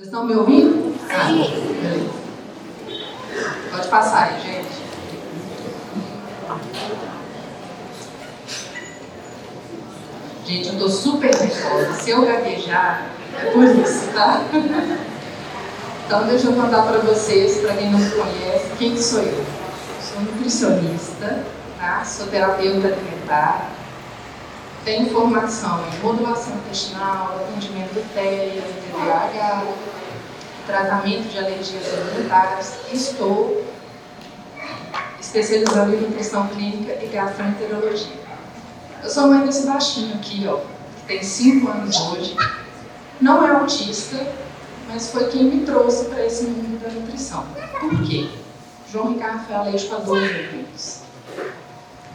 estão me ouvindo? Sim. Beleza. Pode passar aí, gente. Gente, eu estou super nervosa. Se eu gaguejar, é por isso, tá? Então, deixa eu contar para vocês, para quem não me conhece, quem que sou eu. Sou nutricionista, tá? Sou terapeuta alimentar. Tenho formação em modulação intestinal, atendimento do TEA, TDAH, tratamento de alergias alimentares. Estou especializada em nutrição clínica e gastroenterologia. Eu sou mãe desse baixinho aqui, ó, que tem 5 anos hoje. Não é autista, mas foi quem me trouxe para esse mundo da nutrição. Por quê? João Ricardo foi alérgico a 2 alimentos.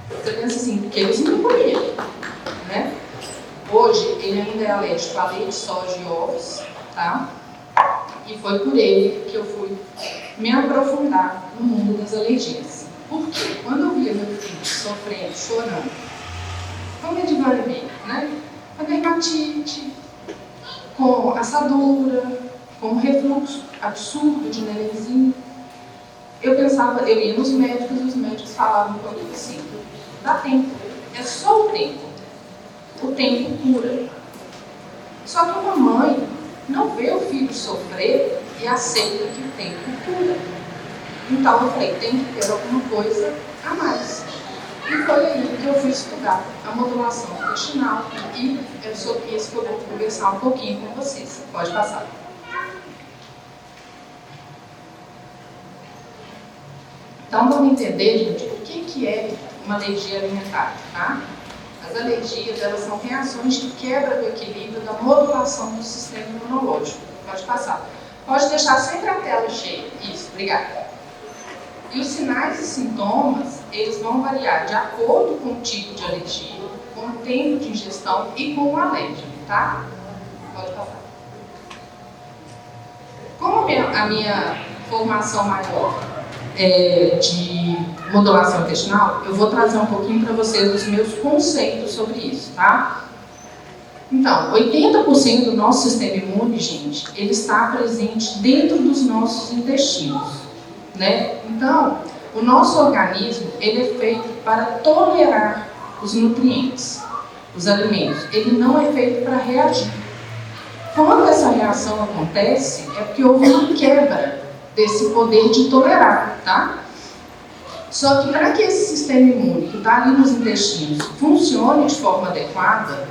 Você pensa assim, porque eles não comiam, né? Hoje, ele ainda é alérgico a leite, soja e ovos, tá? E foi por ele que eu fui me aprofundar no mundo das alergias. Por quê? Quando eu via meu filho sofrendo, chorando, como é de ver, né? A dermatite, com assadura, com refluxo absurdo de nenenzinho. Eu pensava, eu ia nos médicos e os médicos falavam comigo assim, dá tempo, é só o tempo. O tempo cura. Só que uma mãe não vê o filho sofrer e aceita que o tempo cura. Então eu falei, tem que ter alguma coisa a mais. E foi aí que eu fui estudar a modulação intestinal e é sobre isso que eu vou conversar um pouquinho com vocês. Pode passar. Então vamos entender, gente, o que é uma alergia alimentar, tá? As alergias, elas são reações de quebra do equilíbrio da modulação do sistema imunológico. Pode passar. Pode deixar sempre a tela cheia. Isso, obrigada. E os sinais e sintomas, eles vão variar de acordo com o tipo de alergia, com o tempo de ingestão e com o alérgeno, tá? Pode passar. Como a minha formação maior de modulação intestinal, eu vou trazer um pouquinho para vocês os meus conceitos sobre isso, tá? Então, 80% do nosso sistema imune, gente, ele está presente dentro dos nossos intestinos, né? Então, o nosso organismo, ele é feito para tolerar os nutrientes, os alimentos. Ele não é feito para reagir. Quando essa reação acontece, é porque houve uma quebra desse poder de tolerar, tá? Só que para que esse sistema imune que está ali nos intestinos funcione de forma adequada,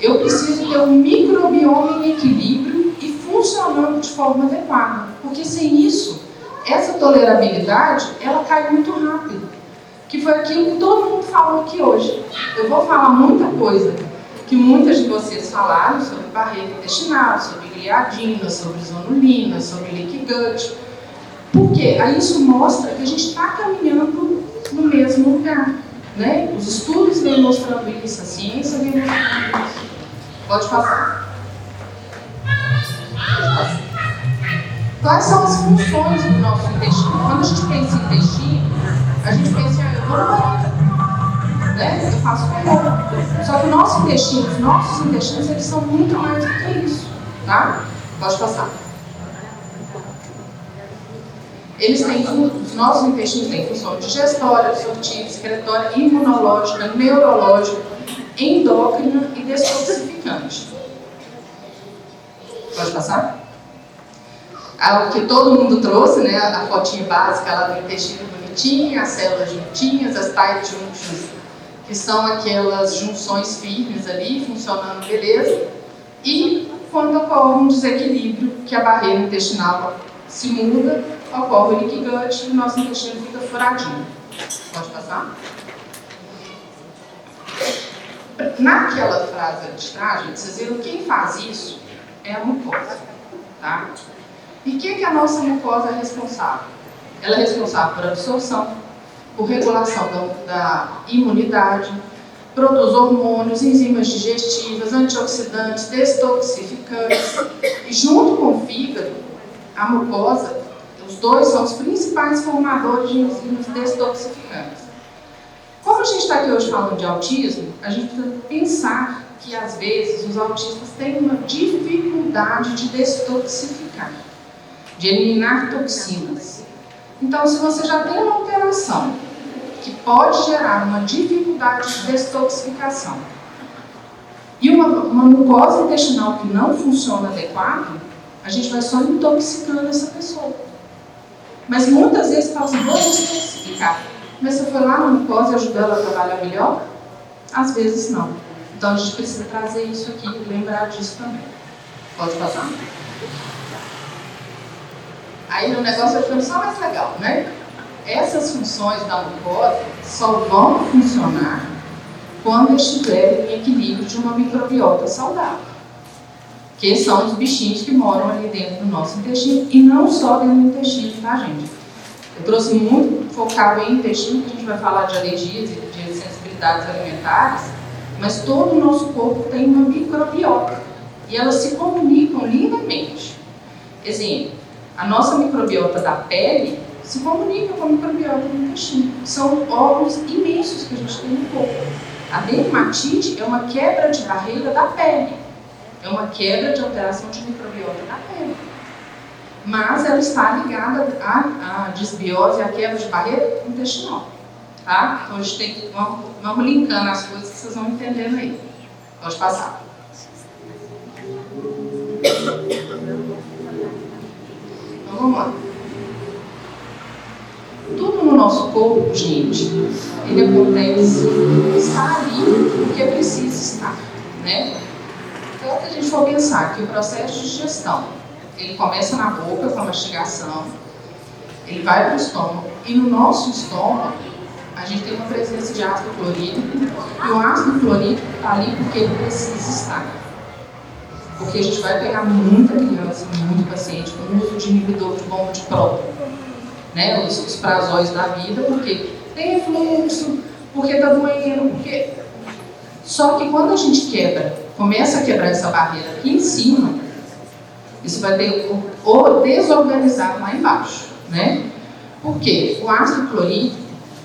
eu preciso ter um microbioma em equilíbrio e funcionando de forma adequada. Porque sem isso, essa tolerabilidade, ela cai muito rápido. Que foi aquilo que todo mundo falou aqui hoje. Eu vou falar muita coisa que muitas de vocês falaram sobre barreira intestinal, sobre gliadina, sobre zonulina, sobre leaky gut. Por quê? Aí isso mostra que a gente está caminhando no mesmo lugar, né? Os estudos vêm mostrando isso, a ciência vem mostrando isso. Pode passar. Quais são as funções do nosso intestino? Quando a gente pensa em intestino, a gente pensa em eu vou no banheiro, né? Eu faço cocô. Só que o nosso intestino, os nossos intestinos, eles são muito mais do que isso, tá? Pode passar. Os nossos intestinos têm função digestória, absortiva, excretória, imunológica, neurológica, endócrina e detoxificante. Pode passar? O que todo mundo trouxe, né? A fotinha básica lá do intestino bonitinha, as células juntinhas, as tight junctions, que são aquelas junções firmes ali, funcionando beleza. E quando ocorre um desequilíbrio, que a barreira intestinal se muda, ocorre o leaky gut e o nosso intestino fica furadinho. Pode passar? Naquela frase de trás, gente, vocês viram quem faz isso é a mucosa, tá? E o que a nossa mucosa é responsável? Ela é responsável por absorção, por regulação da imunidade, produz hormônios, enzimas digestivas, antioxidantes, detoxificantes. E junto com o fígado, a mucosa, os dois são os principais formadores de enzimas detoxificantes. Como a a gente está aqui hoje falando de autismo, a gente precisa pensar que, às vezes, os autistas têm uma dificuldade de destoxificar, de eliminar toxinas. Então, se você já tem uma alteração que pode gerar uma dificuldade de destoxificação e uma mucosa intestinal que não funciona adequado, a gente vai só intoxicando essa pessoa. Mas muitas vezes fala assim, vou destoxificar. Mas você foi lá na mucosa e ajudou ela a trabalhar melhor? Às vezes não. Então a gente precisa trazer isso aqui e lembrar disso também. Pode passar? Aí o negócio vai ficando só mais legal, né? Essas funções da mucosa só vão funcionar quando estiverem em equilíbrio de uma microbiota saudável. Que são os bichinhos que moram ali dentro do nosso intestino, e não só dentro do intestino, tá, gente? Eu trouxe muito focado em intestino, que a gente vai falar de alergias e de sensibilidades alimentares, mas todo o nosso corpo tem uma microbiota, e elas se comunicam lindamente. Exemplo, a nossa microbiota da pele se comunica com a microbiota do intestino. São órgãos imensos que a gente tem no corpo. A dermatite é uma quebra de barreira da pele. É uma quebra de alteração de microbiota da pele. Mas ela está ligada à desbiose e à quebra de barreira intestinal. Tá? Então a gente tem que vamos linkando as coisas que vocês vão entendendo aí. Pode passar. Então vamos lá. Tudo no nosso corpo, gente, ele acontece, está ali porque precisa estar, né? Então, se a gente for pensar que o processo de digestão, ele começa na boca com a mastigação, ele vai para o estômago, e no nosso estômago, a gente tem uma presença de ácido clorídrico, e o ácido clorídrico está ali porque ele precisa estar. Porque a gente vai pegar muita criança, muito paciente com uso de inibidor de bomba de próton, né? Os prazóis da vida, porque tem refluxo, porque está doendo, porque... Só que quando a gente começa a quebrar essa barreira aqui em cima, isso vai ter o desorganizado lá embaixo, né? Porque o ácido clorídrico,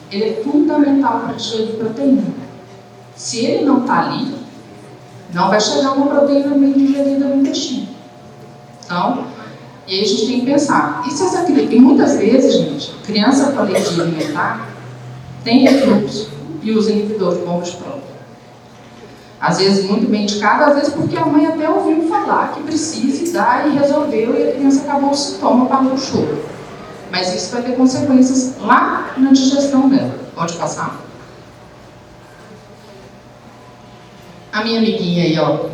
ele é fundamental para a digestão de proteína. Se ele não está ali, não vai chegar uma proteína bem digerida no intestino. Então, e aí a gente tem que pensar. E muitas vezes, gente, criança com alergia alimentar tem refluxo e usa inibidor de bomba de próton. Às vezes muito bem indicado, às vezes porque a mãe até ouviu falar que precisa e dá e resolveu, e a criança acabou o sintoma, parou o choro. Mas isso vai ter consequências lá na digestão dela. Pode passar? A minha amiguinha aí, ó.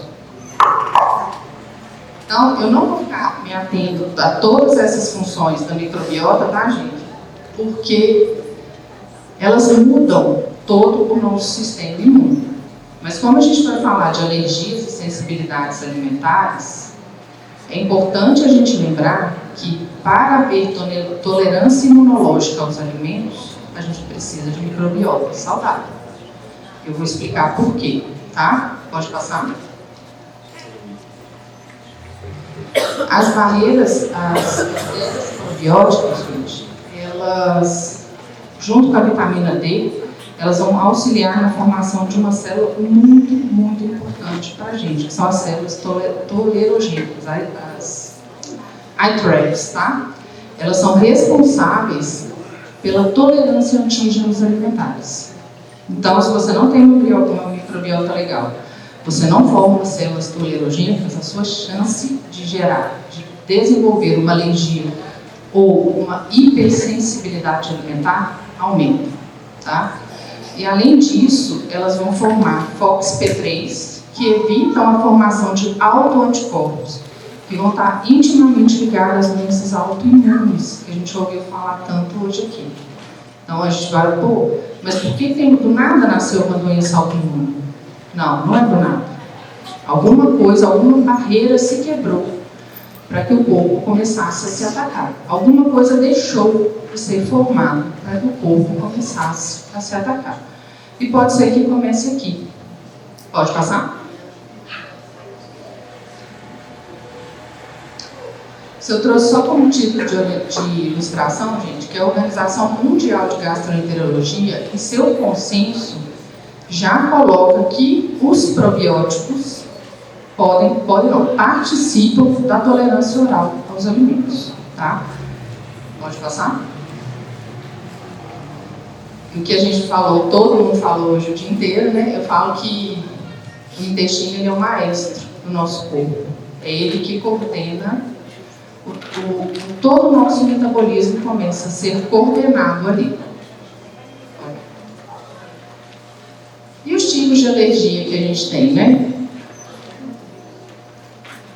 Então, eu não vou ficar me atendo a todas essas funções da microbiota, tá, gente? Porque elas mudam todo o nosso sistema imune. Mas como a gente vai falar de alergias e sensibilidades alimentares, é importante a gente lembrar que para haver tolerância imunológica aos alimentos, a gente precisa de microbiota saudável. Eu vou explicar por quê, tá? Pode passar? As barreiras probióticas, gente, elas, junto com a vitamina D, elas vão auxiliar na formação de uma célula muito, muito importante para a gente, que são as células tolerogênicas, as iTregs, tá? Elas são responsáveis pela tolerância a antígenos alimentares. Então, se você não tem uma microbiota legal, você não forma células tolerogênicas, a sua chance de desenvolver uma alergia ou uma hipersensibilidade alimentar aumenta, tá? E além disso, elas vão formar FOXP3, que evitam a formação de autoanticorpos, que vão estar intimamente ligados às doenças autoimunes, que a gente ouviu falar tanto hoje aqui. Então a gente vai, mas por que do nada nasceu uma doença autoimune? Não, não é do nada. Alguma coisa, alguma barreira se quebrou para que o corpo começasse a se atacar. Alguma coisa deixou de ser formada para que o corpo começasse a se atacar. E pode ser que comece aqui. Pode passar? Se eu trouxe só como título de ilustração, gente, que é a Organização Mundial de Gastroenterologia, em seu consenso, já coloca que os probióticos participam da tolerância oral aos alimentos, tá? Pode passar? O que a gente falou, todo mundo falou hoje o dia inteiro, né? Eu falo que o intestino ele é o maestro do nosso corpo. É ele que coordena todo o nosso metabolismo, começa a ser coordenado ali. E os tipos de alergia que a gente tem, né?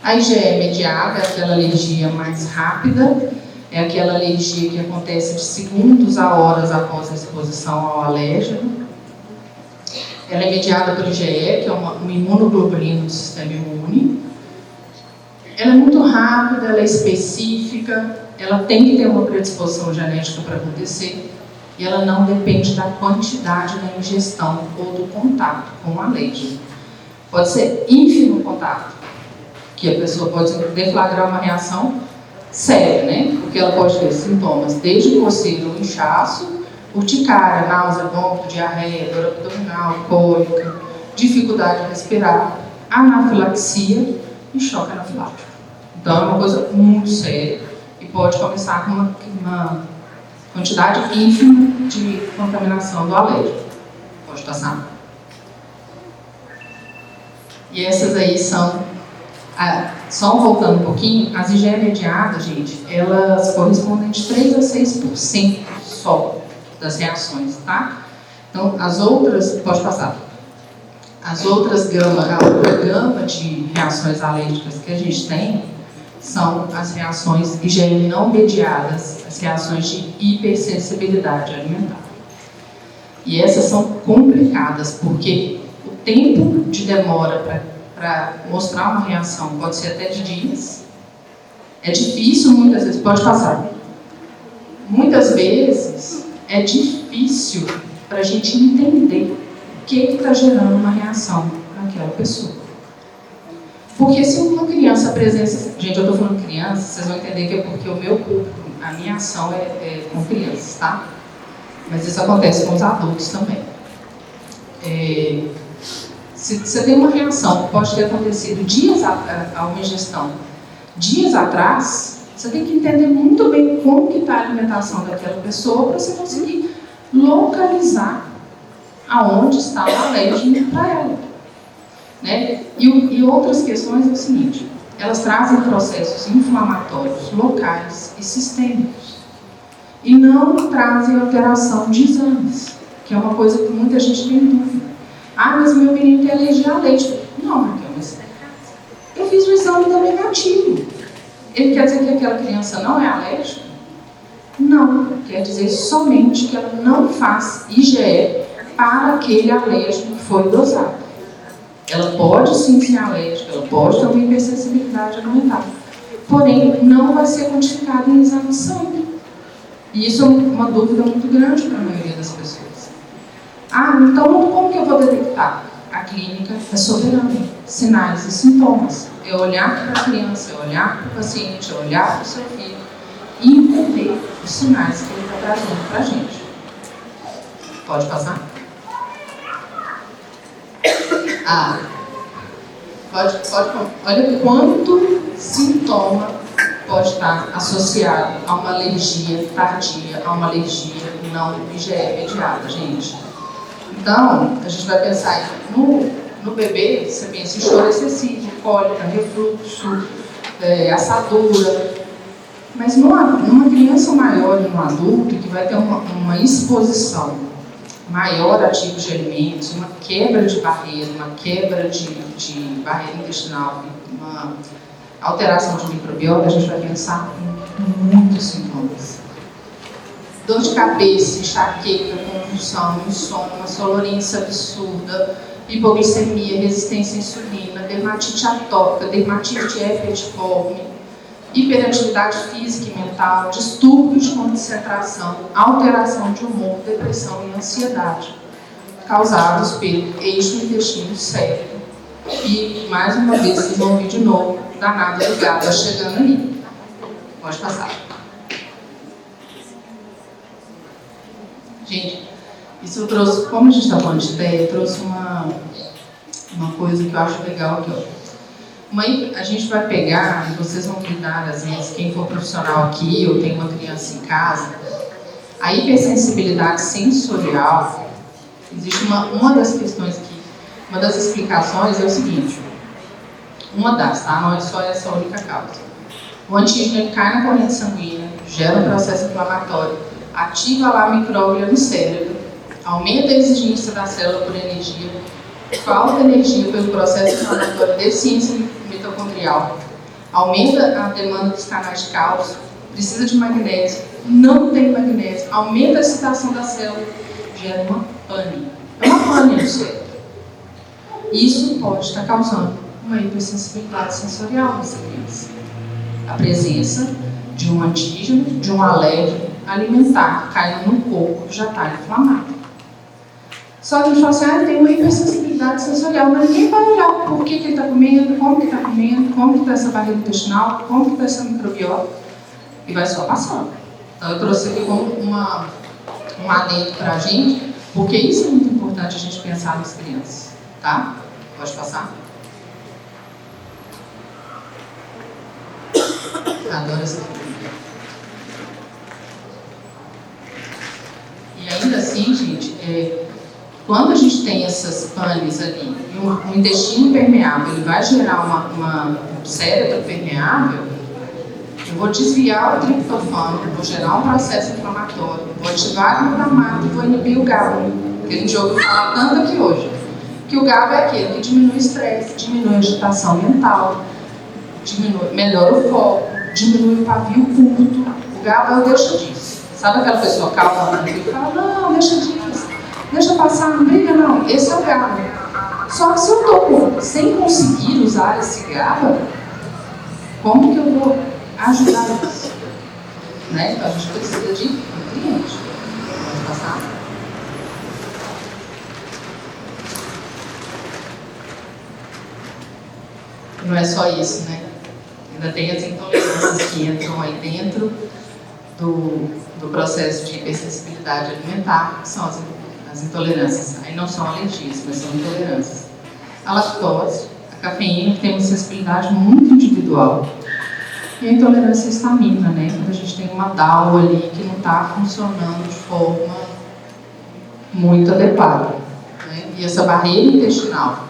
A IgE mediada é aquela alergia mais rápida, é aquela alergia que acontece de segundos a horas após a exposição ao alérgeno. Ela é mediada por IgE, que é uma imunoglobulina do sistema imune. Ela é muito rápida, ela é específica, ela tem que ter uma predisposição genética para acontecer e ela não depende da quantidade da ingestão ou do contato com o alérgeno. Pode ser ínfimo o contato, que a pessoa pode deflagrar uma reação séria, né? Porque ela pode ter sintomas desde coceira ou inchaço, urticária, náusea, vômito, diarreia, dor abdominal, cólica, dificuldade de respirar, anafilaxia e choque anafilático. Então é uma coisa muito séria e pode começar com uma quantidade ínfima de contaminação do alérgeno. Pode passar. E essas aí são, só voltando um pouquinho, as IgE mediadas, gente, elas correspondem de 3 a 6% só das reações, tá? Então, as outras, pode passar. A outra gama de reações alérgicas que a gente tem são as reações IgE não mediadas, as reações de hipersensibilidade alimentar. E essas são complicadas, porque o tempo de demora para mostrar uma reação pode ser até de dias. É difícil muitas vezes, pode passar. Muitas vezes é difícil para a gente entender o que está gerando uma reação naquela pessoa. Porque se uma criança apresenta... Gente, eu estou falando criança, vocês vão entender que é porque o meu corpo, a minha ação é com crianças, tá? Mas isso acontece com os adultos também. Se você tem uma reação que pode ter acontecido a uma ingestão dias atrás, você tem que entender muito bem como que está a alimentação daquela pessoa para você conseguir localizar aonde está o alérgeno para ela. Né? E outras questões é o seguinte, elas trazem processos inflamatórios locais e sistêmicos e não trazem alteração de exames, que é uma coisa que muita gente tem dúvida. Ah, mas meu menino tem alergia a leite. Não, Raquel, mas eu fiz o exame da negativo. Ele quer dizer que aquela criança não é alérgica? Não, quer dizer somente que ela não faz IgE para aquele alérgeno que foi dosado. Ela pode sim ser alérgica, ela pode ter uma hipersensibilidade alimentar, porém não vai ser quantificada em exame de sangue. E isso é uma dúvida muito grande para a maioria das pessoas. Ah, então como que eu vou detectar? A clínica é soberana, sinais e sintomas. É olhar para a criança, é olhar para o paciente, é olhar para o seu filho e entender os sinais que ele está trazendo para a gente. Pode passar? Olha quanto sintoma pode estar associado a uma alergia tardia, a uma alergia não IgE mediada, gente. Então, a gente vai pensar no bebê, você pensa em choro excessivo, cólica, refluxo, assadura. Mas numa criança maior e num adulto que vai ter uma exposição maior a tipos de alimentos, uma quebra de barreira, uma quebra de barreira intestinal, uma alteração de microbiota, a gente vai pensar em muitos sintomas. Dor de cabeça, enxaqueca, convulsão, insônia, uma sonolência absurda, hipoglicemia, resistência à insulina, dermatite atópica, dermatite herpetiforme, hiperatividade física e mental, distúrbios de concentração, alteração de humor, depressão e ansiedade, causados pelo eixo intestino-cérebro. E, mais uma vez, vocês vão ouvir de novo, danada do GABA chegando ali. Pode passar. Gente, isso eu trouxe, como a gente está falando de ideia, eu trouxe uma coisa que eu acho legal aqui, ó. A gente vai pegar, e vocês vão cuidar, às vezes, quem for profissional aqui, ou tem uma criança em casa, a hipersensibilidade sensorial, existe uma das questões que, uma das explicações é o seguinte, uma das, tá? Não é só essa a única causa. O antígeno cai na corrente sanguínea, gera um processo inflamatório, ativa lá a micróbia no cérebro, aumenta a exigência da célula por energia, falta energia pelo processo inflamatório, deficiência mitocondrial, aumenta a demanda dos canais de cálcio, precisa de magnésio, não tem magnésio, aumenta a excitação da célula, gera uma pane. É uma pane no cérebro. Isso pode estar causando uma hipersensibilidade sensorial nessa criança. A presença de um antígeno, de um alérgeno alimentar caindo no corpo que já está inflamado. Só que a gente fala assim, tem uma hipersensibilidade sensorial, mas ninguém vai olhar por que ele está comendo, como que está comendo, como que está essa barreira intestinal, como que está essa microbiota, e vai só passando. Então eu trouxe aqui como um adendo para a gente, porque isso é muito importante a gente pensar nas crianças, tá? Pode passar? Adoro essa figura. E ainda assim, gente, quando a gente tem essas panes ali, e um intestino permeável, ele vai gerar um cérebro permeável, eu vou desviar o triptofano, vou gerar um processo inflamatório, vou ativar o glutamato e vou inibir o GABA, que a gente ouviu falar tanto aqui hoje. Que o GABA é aquele que diminui o estresse, diminui a agitação mental, melhora o foco, diminui o pavio curto. O GABA é o deixa disso. Sabe aquela pessoa calma e fala, não, deixa disso, deixa passar, não briga não. Esse é o GABA. Só que se eu estou sem conseguir usar esse GABA, como que eu vou ajudar isso? Né? Então a gente precisa de nutrientes. Pode passar? Não é só isso, né? Ainda tem as intolerâncias que entram aí dentro do processo de hipersensibilidade alimentar, que são as intolerâncias. Aí não são alergias, mas são intolerâncias. A lactose, a cafeína, que tem uma sensibilidade muito individual. E a intolerância à histamina, né? Quando a gente tem uma DAO ali que não está funcionando de forma muito adequada. Né? E essa barreira intestinal,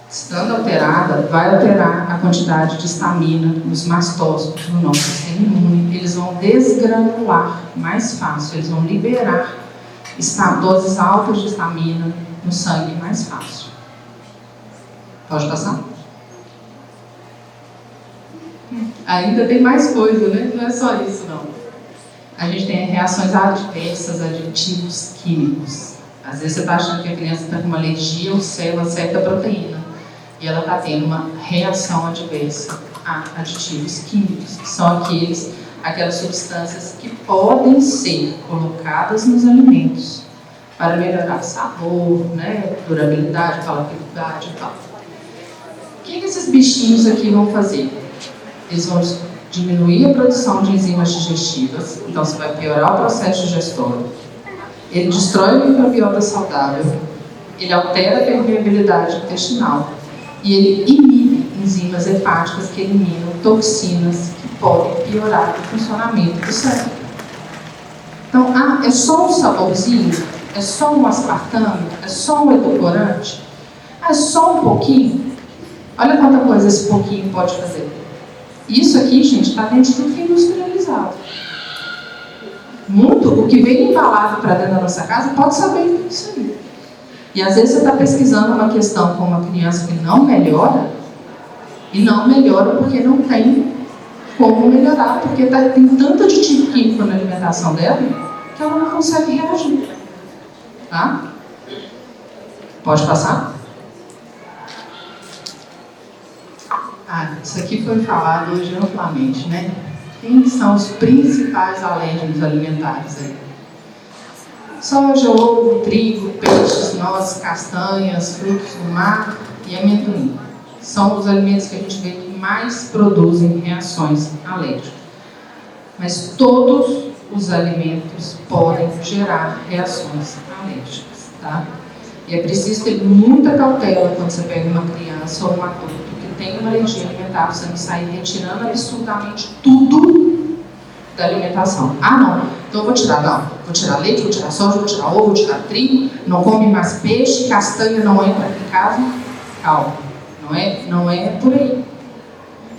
estando alterada, vai alterar a quantidade de histamina nos mastócitos no nosso sistema imune. Eles vão desgranular mais fácil, eles vão liberar doses altas de histamina no sangue mais fácil. Pode passar? Ainda tem mais coisa, né? Não é só isso, não. A gente tem reações adversas a aditivos químicos. Às vezes você está achando que a criança está com uma alergia ou uma certa proteína. E ela está tendo uma reação adversa a aditivos químicos, que são aquelas substâncias que podem ser colocadas nos alimentos para melhorar o sabor, né, durabilidade, palatabilidade e tal. O que esses bichinhos aqui vão fazer? Eles vão diminuir a produção de enzimas digestivas, então você vai piorar o processo digestório. Ele destrói a microbiota saudável, ele altera a permeabilidade intestinal e ele inibe enzimas hepáticas que eliminam toxinas que podem piorar o funcionamento do cérebro. Então, é só um saborzinho? É só um aspartame? É só um edulcorante? É só um pouquinho? Olha quanta coisa esse pouquinho pode fazer. Isso aqui, gente, está dentro de tudo que é industrializado. Muito, o que vem embalado para dentro da nossa casa, pode saber disso aí. E às vezes você está pesquisando uma questão com uma criança que não melhora, e não melhora porque não tem como melhorar, porque tem tanto aditivo químico na alimentação dela, que ela não consegue reagir. Tá? Pode passar? Isso aqui foi falado hoje amplamente, né? Quem são os principais alérgenos alimentares aí? Soja, ovo, trigo, peixes, nozes, castanhas, frutos do mar e amendoim. São os alimentos que a gente vê que mais produzem reações alérgicas. Mas todos os alimentos podem gerar reações alérgicas, tá? E é preciso ter muita cautela quando você pega uma criança ou um adulto que tem uma alergia alimentar, você não sair retirando absolutamente tudo da alimentação. Ah, não, então eu vou tirar leite, vou tirar soja, vou tirar ovo, vou tirar trigo, não come mais peixe, castanha não entra aqui em casa. Calma, não é por aí.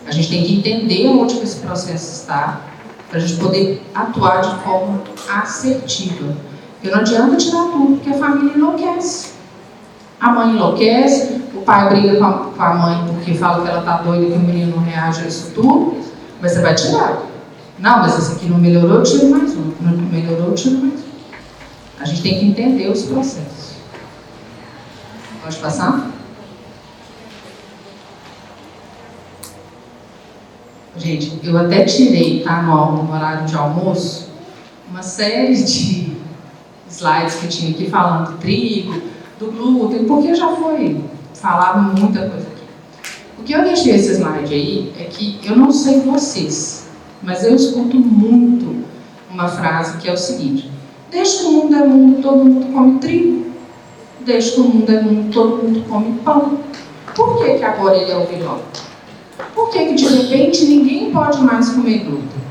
A gente tem que entender onde esse processo está, para a gente poder atuar de forma assertiva. Porque não adianta tirar tudo, porque a família enlouquece. A mãe enlouquece, o pai briga com a mãe porque fala que ela está doida, que o menino não reage a isso tudo, mas você vai tirar. Não, mas esse aqui não melhorou, eu tiro mais um. Não melhorou, eu tiro mais um. A gente tem que entender os processos. Pode passar? Gente, eu até tirei, tá, no horário de almoço, uma série de slides que tinha aqui falando do trigo, do glúten, porque já foi falado muita coisa aqui. O que eu deixei esse slide aí é que eu não sei vocês, mas eu escuto muito uma frase que é o seguinte: desde que o mundo é mundo, todo mundo come trigo. Desde que o mundo é mundo, todo mundo come pão. Por que agora ele é o vilão? Por que de repente ninguém pode mais comer glúten?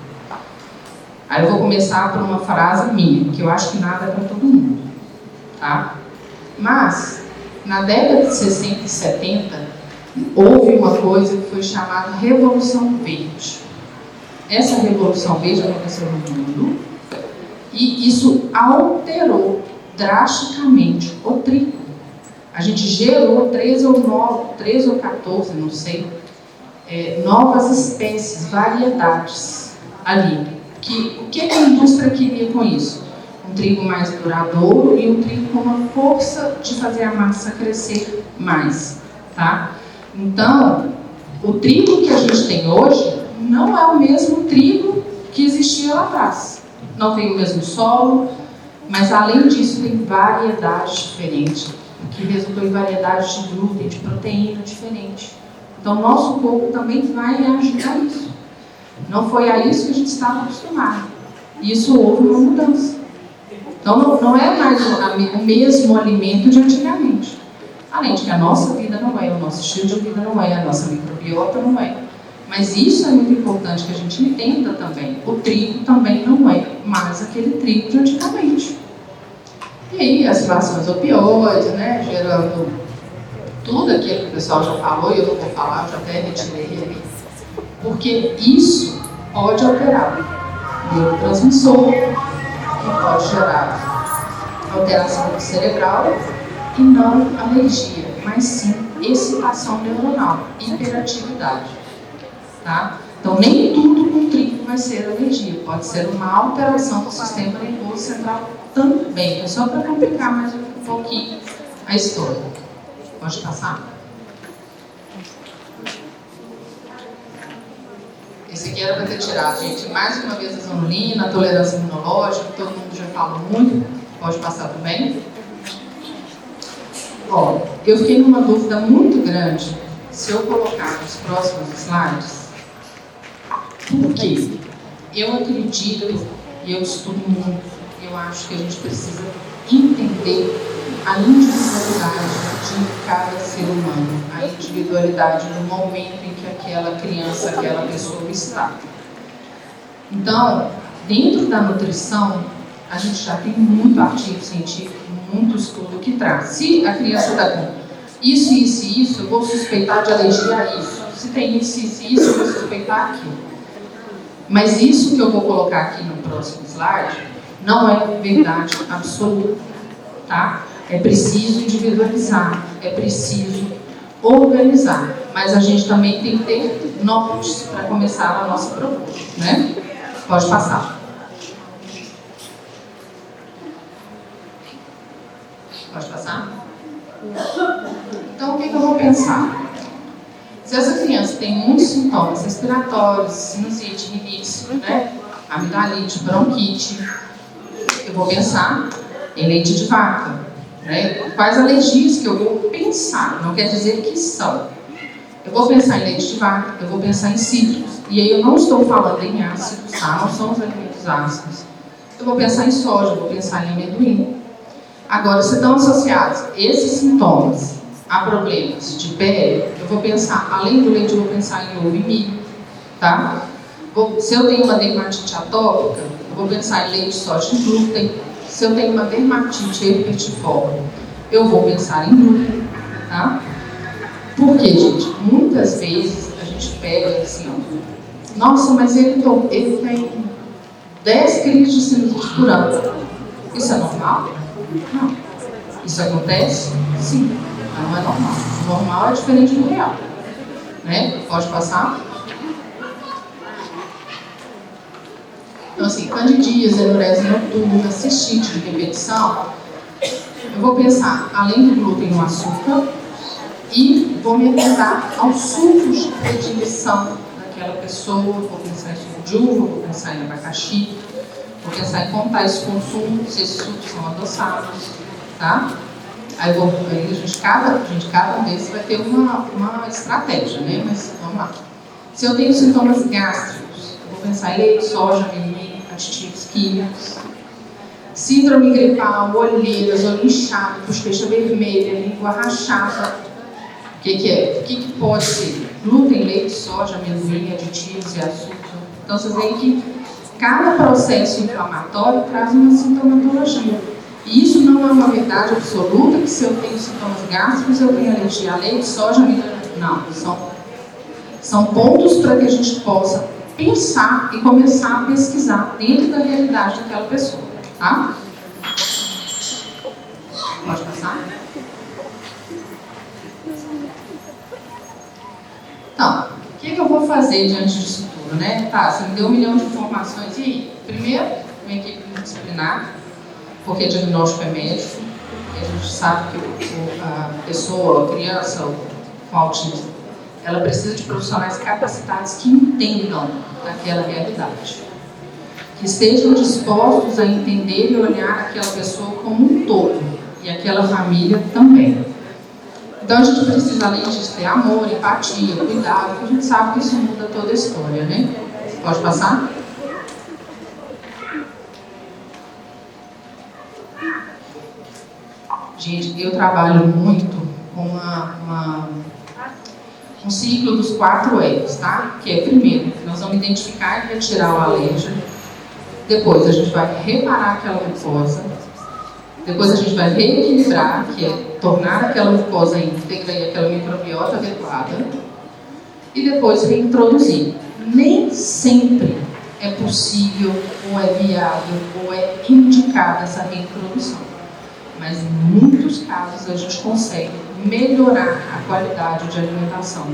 Aí eu vou começar por uma frase minha, que eu acho que nada é para todo mundo, tá? Mas, na década de 60 e 70, houve uma coisa que foi chamada Revolução Verde. Essa Revolução Verde aconteceu no mundo e isso alterou drasticamente o trigo. A gente gerou 13 ou 14, não sei, novas espécies, variedades ali. O que a indústria queria com isso? Um trigo mais duradouro e um trigo com uma força de fazer a massa crescer mais, tá? Então, o trigo que a gente tem hoje não é o mesmo trigo que existia lá atrás. Não tem o mesmo solo, mas além disso tem variedades diferentes, o que resultou em variedades de glúten, de proteína diferente. Então, nosso corpo também vai reagir a isso. Não foi a isso que a gente estava acostumado. Isso houve uma mudança. Então, não é mais o mesmo alimento de antigamente. Além de que a nossa vida não é, o nosso estilo de vida não é, a nossa microbiota não é. Mas isso é muito importante que a gente entenda também. O trigo também não é mais aquele trigo de antigamente. E aí, as relações opioides, né, gerando tudo aquilo que o pessoal já falou, e eu não vou falar, eu já até retirei ali. Porque isso pode alterar o neurotransmissor, que pode gerar alteração cerebral e não alergia, mas sim excitação neuronal, hiperatividade. Tá? Então, nem tudo com trigo vai ser alergia, pode ser uma alteração do sistema nervoso central também. É só para complicar mais um pouquinho a história. Pode passar? Esse aqui era para ter tirado, gente. Mais uma vez a zonulina, a tolerância imunológica, todo mundo já falou muito. Pode passar também. Ó, eu fiquei numa dúvida muito grande se eu colocar nos próximos slides. Por quê? Eu acredito e eu estudo muito. Eu acho que a gente precisa entender a individualidade de cada ser humano, a individualidade no momento em que aquela criança, aquela pessoa está. Então, dentro da nutrição, a gente já tem muito artigo científico, muito estudo que traz. Se a criança está com isso, isso e isso, eu vou suspeitar de alergia a isso. Se tem isso, isso e isso, eu vou suspeitar aquilo. Mas isso que eu vou colocar aqui no próximo slide não é verdade absoluta, tá? É preciso individualizar, é preciso organizar, mas a gente também tem que ter nortes para começar a nossa proposta, né? Pode passar. Pode passar? Então, o que eu vou pensar? Se essa criança tem muitos sintomas respiratórios, sinusite, rinite, né? Amidalite, bronquite, eu vou pensar em leite de vaca, né? Quais alergias que eu vou pensar, não quer dizer que são. Eu vou pensar em leite de vaca, eu vou pensar em cítricos. E aí eu não estou falando em ácidos, tá? Não são os alimentos ácidos. Eu vou pensar em soja, vou pensar em amendoim. Agora, se estão associados esses sintomas a problemas de pele, eu vou pensar, além do leite, eu vou pensar em ovo e milho, tá? Se eu tenho uma dermatite atópica, eu vou pensar em leite, soja e glúten. Se eu tenho uma dermatite herpetiforme, eu vou pensar em glúten, tá? Porque, gente, muitas vezes a gente pega assim, ó, nossa, mas ele tem 10 crises de sinusite por ano. Isso é normal? Não. Isso acontece? Sim, mas não é normal. O normal é diferente do real. Né? Pode passar? Então, assim, candidíase, enurese noturna, cistite de repetição, eu vou pensar, além do glúten, no açúcar, e vou me atentar aos sucos de predileção daquela pessoa. Vou pensar em suco de uva, vou pensar em abacaxi, vou pensar em contar esse consumo, se esses sucos são adoçados, tá? Aí cada um desses vai ter uma estratégia, né? Mas vamos lá. Se eu tenho sintomas gástricos, eu vou pensar em leite, soja, amendoim, aditivos químicos. Síndrome gripal, olheiras, olho inchado, bochecha vermelha, língua rachada. O que é? O que pode ser? Glúten, leite, soja, amendoim, aditivos e açúcar. Então, vocês veem que cada processo inflamatório traz uma sintomatologia. E isso não é uma verdade absoluta, que se eu tenho sintomas gástricos, eu tenho alergia a leite, soja, amendoim. Não, são pontos para que a gente possa pensar e começar a pesquisar dentro da realidade daquela pessoa. Tá? Pode passar? Então, o que eu vou fazer diante disso tudo, né? Tá, você me deu 1 milhão de informações. E aí? Primeiro, uma equipe multidisciplinar, porque diagnóstico é médico, e a gente sabe que a pessoa, a criança com autismo, ela precisa de profissionais capacitados que entendam daquela realidade, que estejam dispostos a entender e olhar aquela pessoa como um todo, e aquela família também. Então a gente precisa, além de ter amor, empatia, cuidado, porque a gente sabe que isso muda toda a história, né? Pode passar? Gente, eu trabalho muito com um ciclo dos 4 L's, tá? Que é, primeiro, nós vamos identificar e retirar o alérgeno. Depois, a gente vai reparar aquela mucosa. Depois, a gente vai reequilibrar, que é tornar aquela mucosa íntegra e aquela microbiota adequada. E depois, reintroduzir. Nem sempre é possível, ou é viável, ou é indicada essa reintrodução. Mas, em muitos casos, a gente consegue melhorar a qualidade de alimentação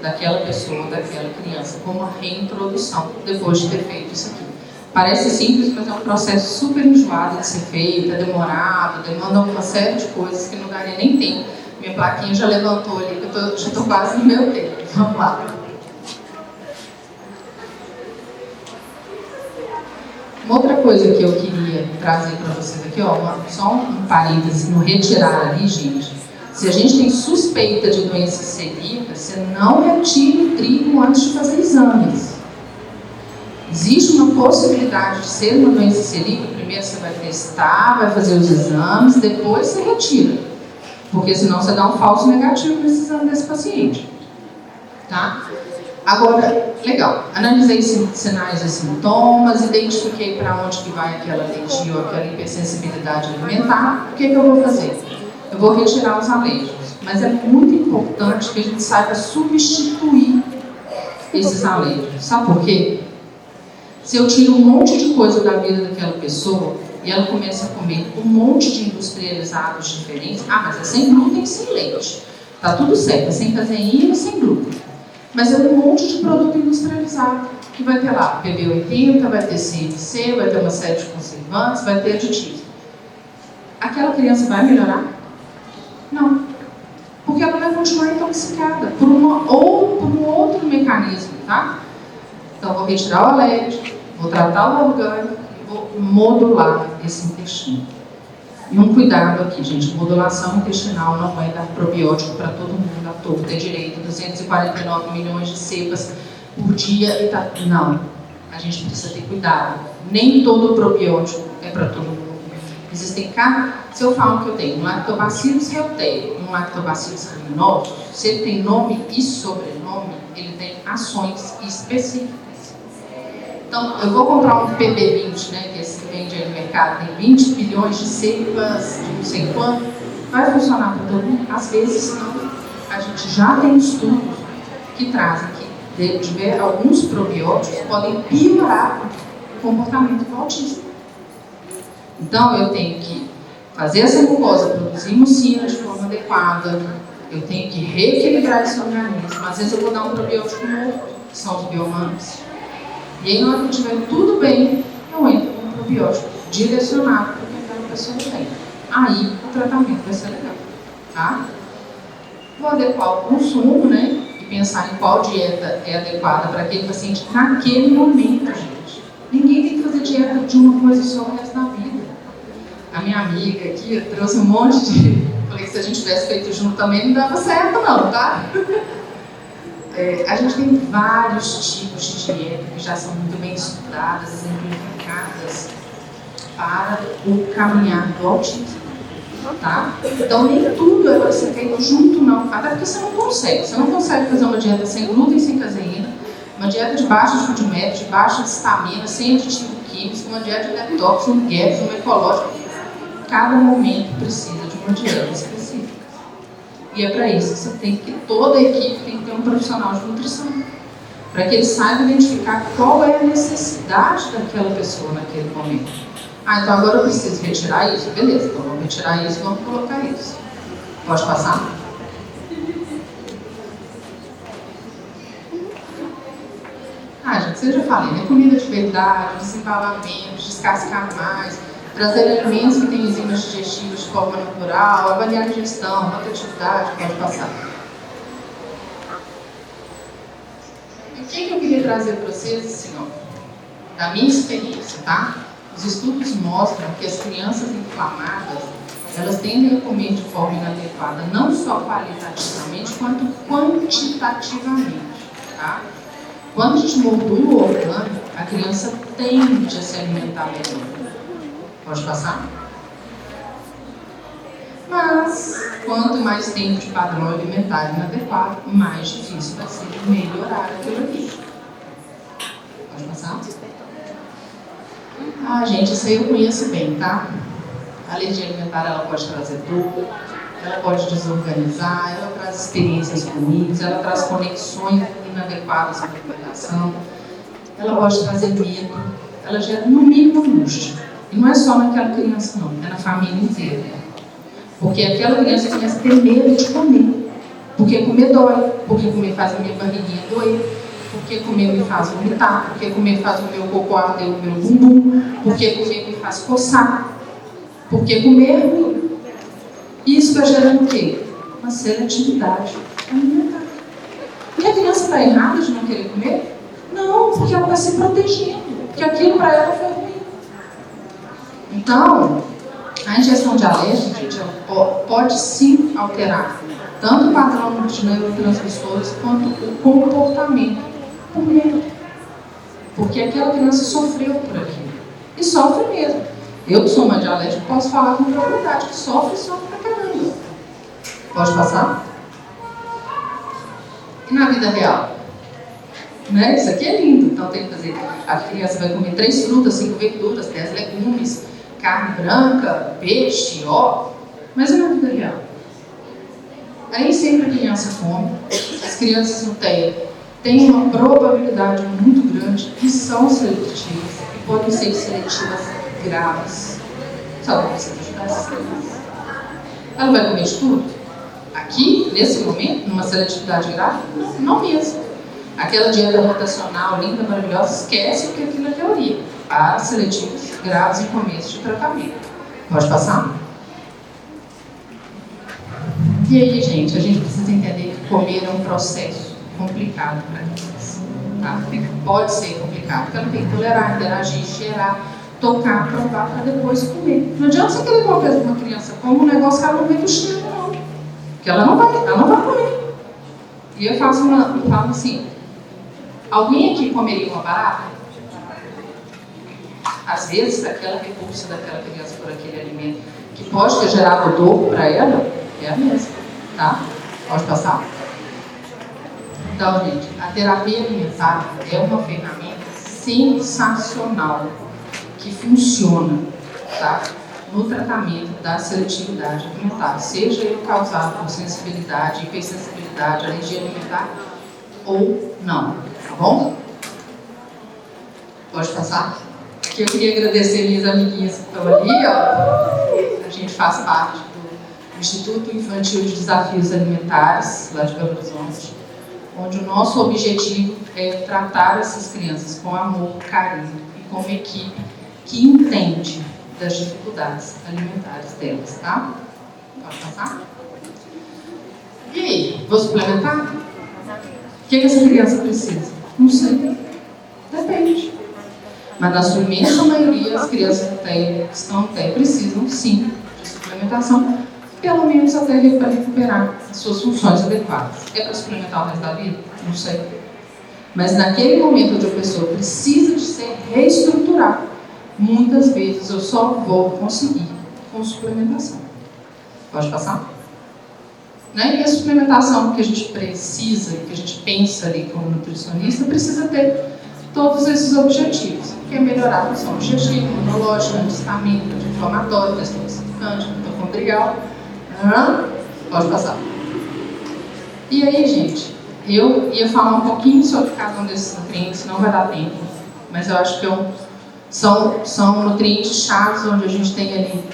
daquela pessoa, daquela criança, com uma reintrodução, depois de ter feito isso aqui. Parece simples, mas é um processo super enjoado de ser feito, é demorado, demanda uma série de coisas que não daria nem tempo. Minha plaquinha já levantou ali, que eu já estou quase no meu tempo. Vamos lá. Uma outra coisa que eu queria trazer para vocês aqui, ó, só um parênteses no retirar ali, gente. Se a gente tem suspeita de doença celíaca, você não retira o trigo antes de fazer exames. Existe uma possibilidade de ser uma doença celíaca. Primeiro você vai testar, vai fazer os exames, depois você retira. Porque senão você dá um falso negativo nesse exame desse paciente. Tá? Agora, legal, analisei sinais e sintomas, identifiquei para onde que vai aquela alergia ou aquela hipersensibilidade alimentar. O que eu vou fazer? Eu vou retirar os alérgicos, mas é muito importante que a gente saiba substituir esses alérgicos. Sabe por quê? Se eu tiro um monte de coisa da vida daquela pessoa e ela começa a comer um monte de industrializados diferentes, mas é sem glúten e sem leite. Tá tudo certo, é sem caseína e sem glúten. Mas é um monte de produto industrializado, que vai ter lá PB80, vai ter CMC, vai ter uma série de conservantes, vai ter aditivos. Aquela criança vai melhorar? Não. Porque ela vai continuar intoxicada por um outro mecanismo, tá? Então, eu vou retirar o alérgico, vou tratar o orgânico e vou modular esse intestino. E um cuidado aqui, gente, modulação intestinal não vai dar probiótico para todo mundo, a todo ter direito, 249 milhões de cepas por dia e tá... Não, a gente precisa ter cuidado. Nem todo probiótico é para todo mundo. Existem se eu falo que eu tenho um Lactobacillus reuteri, um Lactobacillus rhamnosus, se ele tem nome e sobrenome, ele tem ações específicas. Então, eu vou comprar um PB20, né, que esse que vende aí no mercado, tem 20 bilhões de cepas, de não sei quanto, vai funcionar para todo mundo? Às vezes não. A gente já tem estudos que trazem que alguns probióticos podem piorar o comportamento do autismo. Então, eu tenho que fazer essa mucosa produzir mucina de forma adequada, eu tenho que reequilibrar esse organismo. Às vezes eu vou dar um probiótico novo, que são os biomanos. E aí, na hora que estiver tudo bem, eu entro com um probiótico direcionado para o que aquela pessoa tem. Aí, o tratamento vai ser legal, tá? Vou adequar o consumo, né? E pensar em qual dieta é adequada para aquele paciente naquele momento, gente. Ninguém tem que fazer dieta de uma coisa só o resto da vida. A minha amiga aqui trouxe um monte de... Falei que se a gente tivesse feito junto também não dava certo não, tá? A gente tem vários tipos de dieta que já são muito bem estudadas, exemplificadas para o caminhar do autismo, tá? Então nem tudo é para ser feito junto não, até porque você não consegue fazer uma dieta sem glúten e sem caseína, uma dieta de baixa de food map, de baixa de histamina, sem aditivo químico, uma dieta de detox, um GAPS, um ecológico. Cada momento precisa de uma dieta específica. E é para isso que você tem que, toda a equipe tem que ter um profissional de nutrição, para que ele saiba identificar qual é a necessidade daquela pessoa naquele momento. Então agora eu preciso retirar isso? Beleza, então vamos retirar isso e vamos colocar isso. Pode passar? Gente, você já falei, né? Comida de verdade, desembalamento, descascar mais, trazer alimentos que têm enzimas digestivas de forma natural, avaliar a digestão, rotatividade, pode passar. E o que eu queria trazer para vocês, assim, ó, da minha experiência, tá? Os estudos mostram que as crianças inflamadas, elas tendem a comer de forma inadequada, não só qualitativamente, quanto quantitativamente, tá? Quando a gente modula o orgânico, a criança tende a se alimentar melhor. Pode passar? Mas, quanto mais tempo de padrão alimentar inadequado, mais difícil vai ser melhorar aquilo ali. Pode passar? Gente, isso aí eu conheço bem, tá? A alergia alimentar, ela pode trazer dor, ela pode desorganizar, ela traz experiências ruins, ela traz conexões inadequadas à alimentação, ela pode trazer medo, ela gera no mínimo angústia. E não é só naquela criança não, é na família inteira. Porque aquela criança começa a ter medo de comer. Porque comer dói, porque comer faz a minha barriguinha doer, porque comer me faz vomitar, porque comer faz o meu cocô arder o meu bumbum, porque comer me faz coçar, porque comer é ruim. Isso vai gerando o quê? Uma seletividade alimentar. E a criança está errada de não querer comer? Não, porque ela está se protegendo, porque aquilo para ela foi ruim. Então, a ingestão de alérgicos, gente, pode sim alterar tanto o padrão de neurotransmissores quanto o comportamento por medo. Porque aquela criança sofreu por aquilo. E sofre mesmo. Eu que sou mãe de alérgico posso falar com propriedade que sofre pra caramba. Pode passar? E na vida real? Né? Isso aqui é lindo. Então tem que fazer. A criança vai comer 3 frutas, 5 verduras, 10 legumes, carne branca, peixe, ó. Mas e na vida real? Aí sempre a criança come. As crianças no TEA têm uma probabilidade muito grande que são seletivas e podem ser seletivas graves. Só para você ajudar essas crianças. Ela vai comer de tudo? Aqui, nesse momento, numa seletividade grave? Não mesmo. Aquela dieta rotacional linda, maravilhosa, esquece que aquilo é teoria. Para seletivos graves em começo de tratamento. Pode passar? E aí, gente, a gente precisa entender que comer é um processo complicado para a criança. Tá? Pode ser complicado, porque ela tem que tolerar, interagir, cheirar, tocar, provar para depois comer. Não adianta você querer uma coisa que uma criança come um negócio que ela não vê do cheiro, não. Porque ela não vai comer. E eu falo assim, Alguém aqui comeria uma barata? Às vezes, aquela repulsa daquela criança por aquele alimento, que pode ter gerado dor para ela, é a mesma, tá? Pode passar? Então, gente, a terapia alimentar é uma ferramenta sensacional que funciona, tá? No tratamento da seletividade alimentar, seja ele causado por sensibilidade, hipersensibilidade, alergia alimentar ou não, tá bom? Pode passar? Aqui eu queria agradecer minhas amiguinhas que estão ali, ó. A gente faz parte do Instituto Infantil de Desafios Alimentares, lá de Belo Horizonte, onde o nosso objetivo é tratar essas crianças com amor, carinho e com uma equipe que entende das dificuldades alimentares delas, tá? Pode passar? E aí, vou suplementar? O que essa criança precisa? Não sei. Depende. Mas na sua imensa maioria, as crianças que precisam sim de suplementação, pelo menos até recuperar as suas funções adequadas. É para suplementar o resto da vida? Não sei. Mas naquele momento onde a pessoa precisa de se reestruturar, muitas vezes eu só vou conseguir com suplementação. Pode passar? Né? E a suplementação que a gente precisa, que a gente pensa ali como nutricionista, precisa ter todos esses objetivos, que é melhorar a função digestiva, imunológica, anti-histamínica, anti-inflamatória, desintoxicante, mitocondrial. Pode passar. E aí, gente, eu ia falar um pouquinho sobre cada um desses nutrientes, não vai dar tempo, mas eu acho que são nutrientes chaves onde a gente tem ali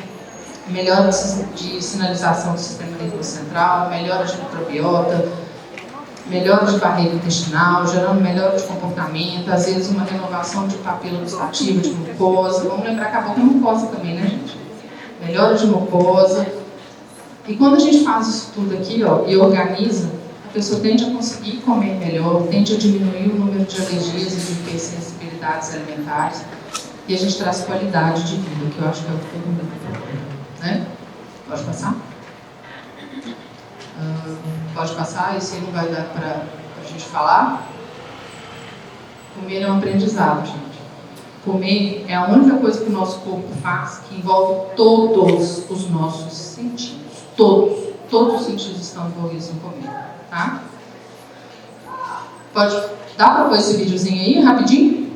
melhora de sinalização do sistema nervoso central, melhora de microbiota, melhora de barreira intestinal, gerando melhora de comportamento, às vezes uma renovação de papila gustativa, de mucosa. Vamos lembrar que a boca é mucosa também, né, gente? Melhora de mucosa. E quando a gente faz isso tudo aqui, ó, e organiza, a pessoa tende a conseguir comer melhor, tende a diminuir o número de alergias e de hipersensibilidades alimentares, e a gente traz qualidade de vida, que eu acho que é o que todo mundo procura, né? Pode passar? Pode passar, isso aí não vai dar para a gente falar. Comer é um aprendizado, gente. Comer é a única coisa que o nosso corpo faz que envolve todos os nossos sentidos. Todos os sentidos estão envolvidos em comer, tá? Pode dar para pôr esse videozinho aí, rapidinho?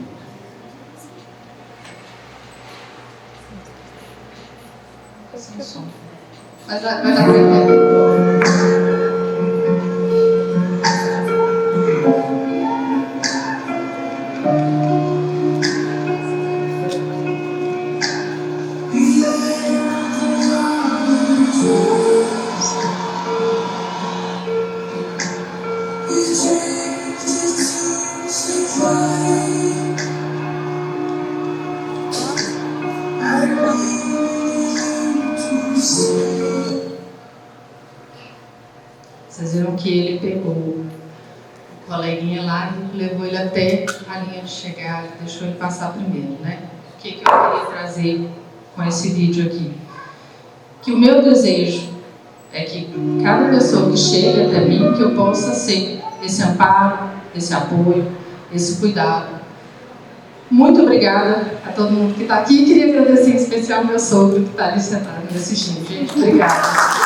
Sem som. Vai dar para entender. Vocês viram que ele pegou o coleguinha lá e levou ele até a linha de chegada, deixou ele passar primeiro, né? O que eu queria trazer com esse vídeo aqui? Que o meu desejo é que cada pessoa que chega até mim, que eu possa ser esse amparo, esse apoio, esse cuidado. Muito obrigada a todo mundo que está aqui. Queria agradecer em especial ao meu sogro que está ali sentado me assistindo. Gente, obrigada.